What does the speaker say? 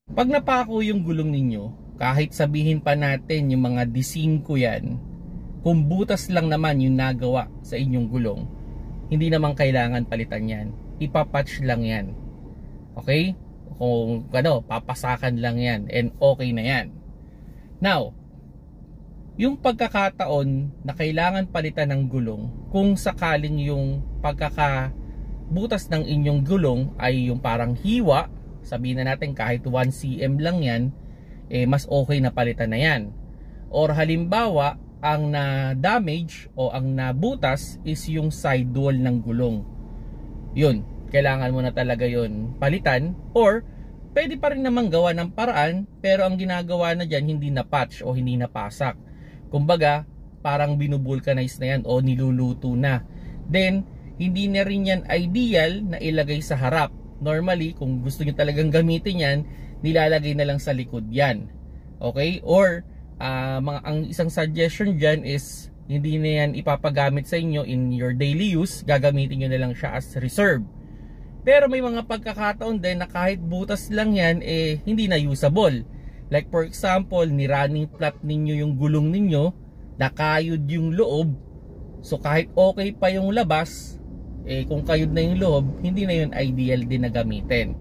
Pag napako yung gulong ninyo, kahit sabihin pa natin yung mga D5 yan, kung butas lang naman yung nagawa sa inyong gulong, hindi naman kailangan palitan yan. Ipapatch lang yan. Okay? Kung papasakan lang yan and okay na yan. Now, yung pagkakataon na kailangan palitan ng gulong, kung sakaling yung pagkakabutas ng inyong gulong ay yung parang hiwa, sabihin na natin kahit 1 cm lang yan, mas okay na palitan na yan. Or halimbawa, ang na-damage o ang nabutas is yung sidewall ng gulong. Yun, kailangan mo na talaga yun palitan. Or, pwede pa rin naman gawa ng paraan, pero ang ginagawa na dyan, hindi na patch o hindi na pasak. Kumbaga, parang binubulkanize na yan o niluluto na. Then, hindi na rin yan ideal na ilagay sa harap. Normally, kung gusto nyo talagang gamitin yan, nilalagay na lang sa likod yan. Okay? Or, ang isang suggestion dyan is hindi na yan ipapagamit sa inyo in your daily use, gagamitin nyo na lang siya as reserve. Pero may mga pagkakataon din na kahit butas lang yan, hindi na usable. Like for example, ni-running flat ninyo yung gulong ninyo, nakayod yung loob, so kahit okay pa yung labas, kung kayod na yung loob, hindi na yun ideal din na gamitin.